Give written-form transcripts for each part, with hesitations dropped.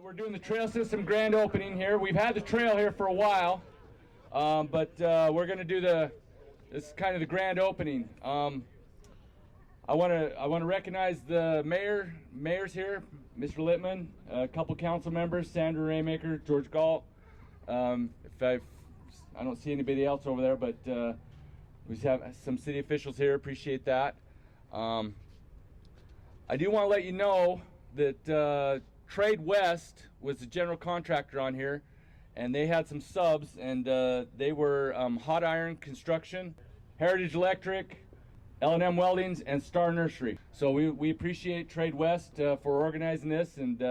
We're doing the trail system grand opening here. We've had the trail here for a while, but we're going to do this is kind of the grand opening. I want to recognize the mayors here, Mr. Littman, a couple council members, Sandra Raymaker, George Galt. I don't see anybody else over there, but we have some city officials here. Appreciate that. I do want to let you know that Trade West was the general contractor on here, and they had some subs, and they were Hot Iron Construction, Heritage Electric, L&M Weldings, and Star Nursery. So we appreciate Trade West for organizing this, and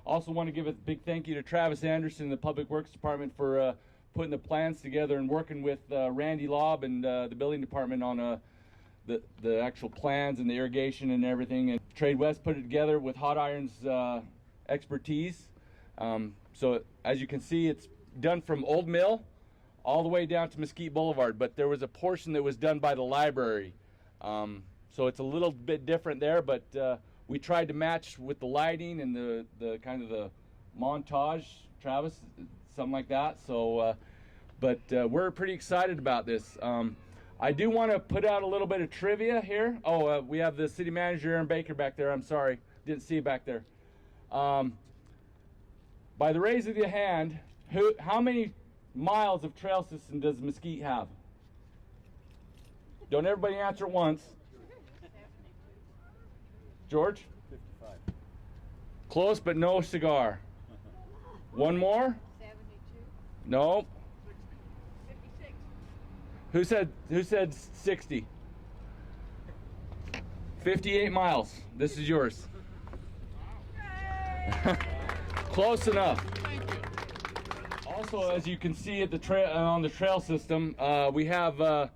also want to give a big thank you to Travis Anderson and the Public Works Department for putting the plans together and working with Randy Lobb and the building department on the actual plans and the irrigation and everything. And Trade West put it together with Hot Iron's expertise. So as you can see, it's done from Old Mill all the way down to Mesquite Boulevard, but there was a portion that was done by the library. So it's a little bit different there, but we tried to match with the lighting and the kind of the montage, Travis, something like that. So, but we're pretty excited about this. I do want to put out a little bit of trivia here. Oh, we have the city manager, Aaron Baker, back there. I'm sorry, didn't see you back there. By the raise of your hand, how many miles of trail system does Mesquite have? Don't everybody answer at once. George? 55. Close, but no cigar. One more? 72. No. 56. Who said 60? 58 miles. This is yours. Close enough. Also, as you can see at the on the trail system, we have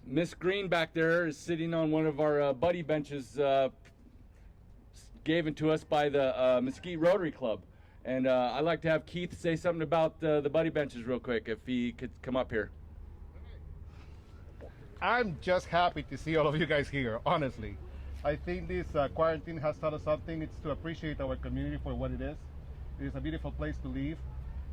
Miss Green back there is sitting on one of our buddy benches given to us by the Mesquite Rotary Club. And I'd like to have Keith say something about the buddy benches real quick, if he could come up here. I'm just happy to see all of you guys here, honestly. I think this quarantine has taught us something. It's to appreciate our community for what it is. It is a beautiful place to live.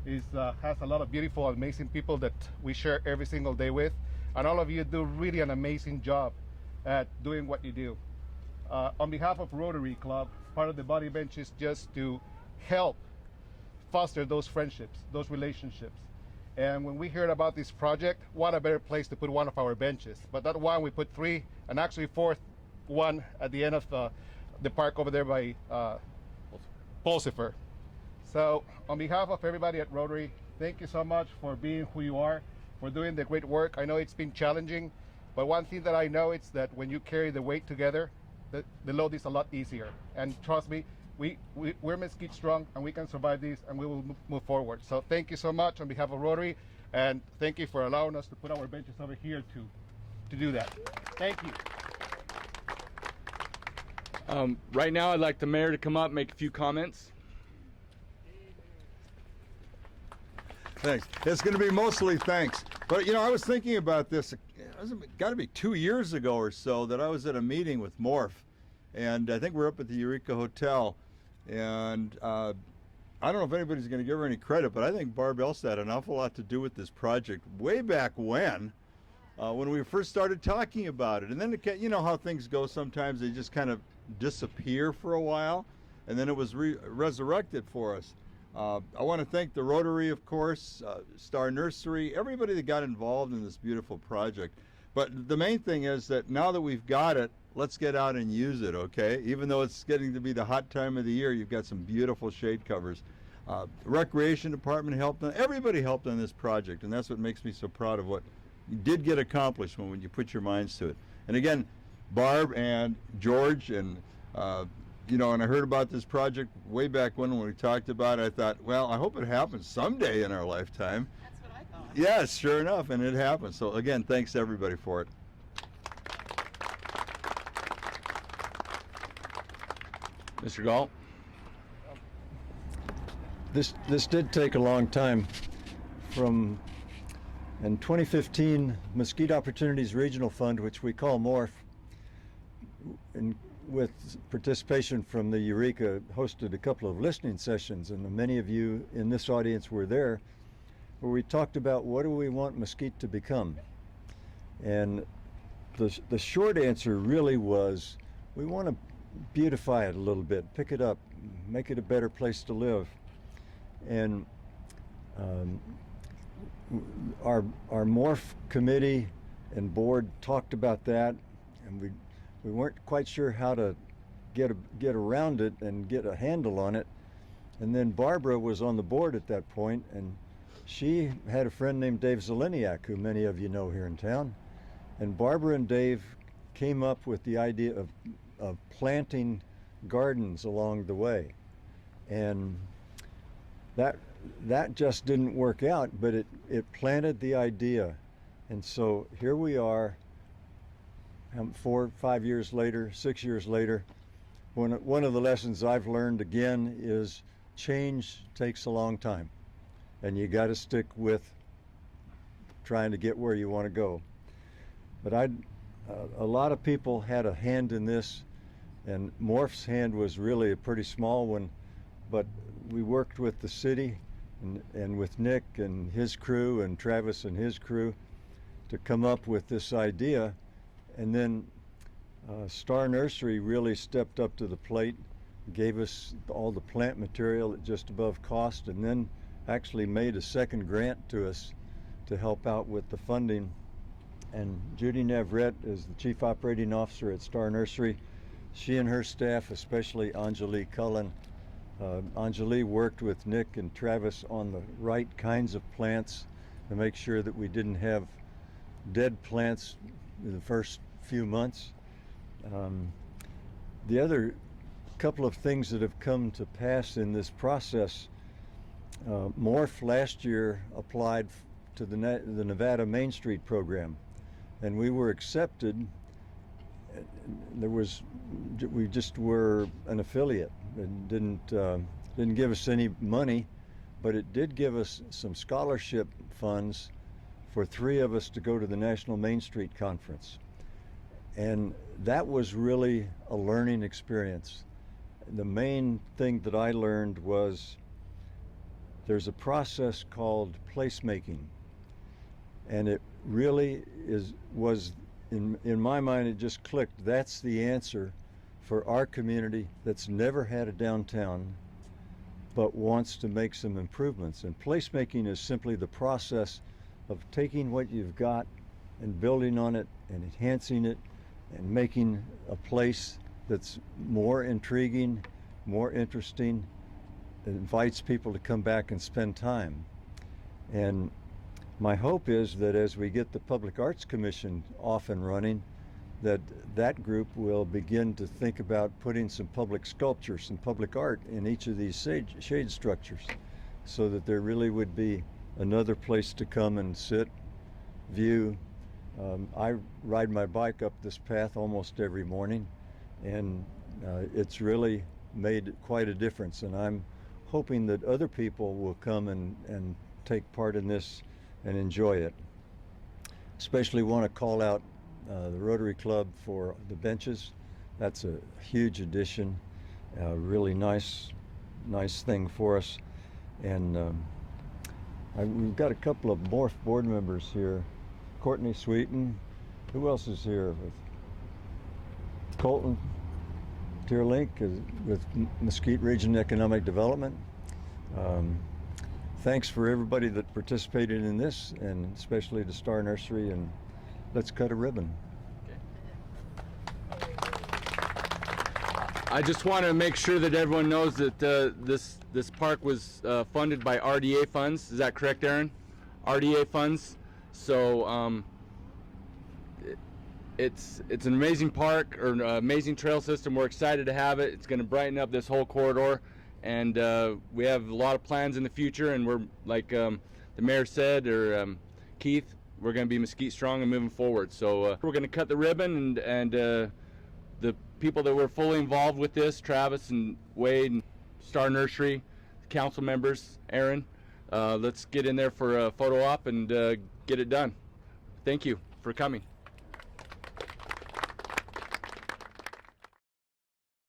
It has a lot of beautiful, amazing people that we share every single day with. And all of you do really an amazing job at doing what you do. On behalf of Rotary Club, part of the Buddy Bench is just to help foster those friendships, those relationships. And when we heard about this project, what a better place to put one of our benches. But that one, we put 3, and actually 4th one at the end of the park over there by Pulsifer. So on behalf of everybody at Rotary, thank you so much for being who you are, for doing the great work. I know it's been challenging, but one thing that I know is that when you carry the weight together, the load is a lot easier. And trust me, we're Mesquite strong, and we can survive this, and we will move forward. So thank you so much on behalf of Rotary, and thank you for allowing us to put our benches over here to do that. Thank you. Right now, I'd like the mayor to come up and make a few comments. Thanks. It's going to be mostly thanks. But, I was thinking about this. It's got to be 2 years ago or so that I was at a meeting with Morph. And I think we're up at the Eureka Hotel. And I don't know if anybody's going to give her any credit, but I think Barb Elst had an awful lot to do with this project way back when we first started talking about it. And then, you know how things go sometimes. They just kind of disappear for a while. And then it was resurrected for us. I want to thank the Rotary, of course, Star Nursery, everybody that got involved in this beautiful project. But the main thing is that now that we've got it, let's get out and use it, okay? Even though it's getting to be the hot time of the year, you've got some beautiful shade covers. The Recreation Department helped, everybody helped on this project, and that's what makes me so proud of what you did get accomplished when you put your minds to it. And again, Barb and George and and I heard about this project way back when we talked about it. I thought, well, I hope it happens someday in our lifetime. That's what I thought. Yes, sure enough, and it happened. So again, thanks to everybody for it. Mr. Galt? This did take a long time. In 2015, Mesquite Opportunities Regional Fund, which we call MORPH, with participation from the Eureka, hosted a couple of listening sessions, and many of you in this audience were there, where we talked about what do we want Mesquite to become. And the short answer really was, we want to beautify it a little bit, pick it up, make it a better place to live. And our MORPH committee and board talked about that, and we weren't quite sure how to get around it and get a handle on it. And then Barbara was on the board at that point, and she had a friend named Dave Zeleniak, who many of you know here in town. And Barbara and Dave came up with the idea of planting gardens along the way. And that just didn't work out, but it planted the idea. And so here we are, 4, 5 years later, 6 years later. One of the lessons I've learned again is change takes a long time, and you got to stick with trying to get where you want to go. But a lot of people had a hand in this, and MORPH's hand was really a pretty small one, but we worked with the city and with Nick and his crew and Travis and his crew to come up with this idea. And then Star Nursery really stepped up to the plate, gave us all the plant material at just above cost, and then actually made a second grant to us to help out with the funding. And Judy Navarrete is the Chief Operating Officer at Star Nursery. She and her staff, especially Anjali Cullen, Anjali worked with Nick and Travis on the right kinds of plants to make sure that we didn't have dead plants in the first few months. The other couple of things that have come to pass in this process, MORPH last year applied to the Nevada Main Street program, and we were accepted. We just were an affiliate. It didn't give us any money, but it did give us some scholarship funds for 3 of us to go to the National Main Street Conference. And that was really a learning experience. The main thing that I learned was there's a process called placemaking, and it really was in my mind, it just clicked. That's the answer for our community that's never had a downtown but wants to make some improvements. And placemaking is simply the process of taking what you've got and building on it and enhancing it and making a place that's more intriguing, more interesting, that invites people to come back and spend time. And my hope is that as we get the Public Arts Commission off and running, that group will begin to think about putting some public sculpture, some public art in each of these shade structures, so that there really would be another place to come and sit, view. I ride my bike up this path almost every morning, and it's really made quite a difference. And I'm hoping that other people will come and take part in this and enjoy it. Especially want to call out the Rotary Club for the benches. That's a huge addition, a really nice thing for us. And we've got a couple of MORPH board members here. Courtney Sweeten. Who else is here? With Colton Tierlink with Mesquite Region Economic Development. Thanks for everybody that participated in this, and especially to Star Nursery, and let's cut a ribbon. I just want to make sure that everyone knows that this park was funded by RDA funds. Is that correct, Aaron? RDA funds. So it's an amazing park, or an amazing trail system. We're excited to have it. It's going to brighten up this whole corridor, and we have a lot of plans in the future. And we're, like the mayor said, or Keith, we're going to be Mesquite strong and moving forward. So we're going to cut the ribbon, and the people that were fully involved with this, Travis and Wade and Star Nursery, council members, Aaron, let's get in there for a photo op and get it done. Thank you for coming.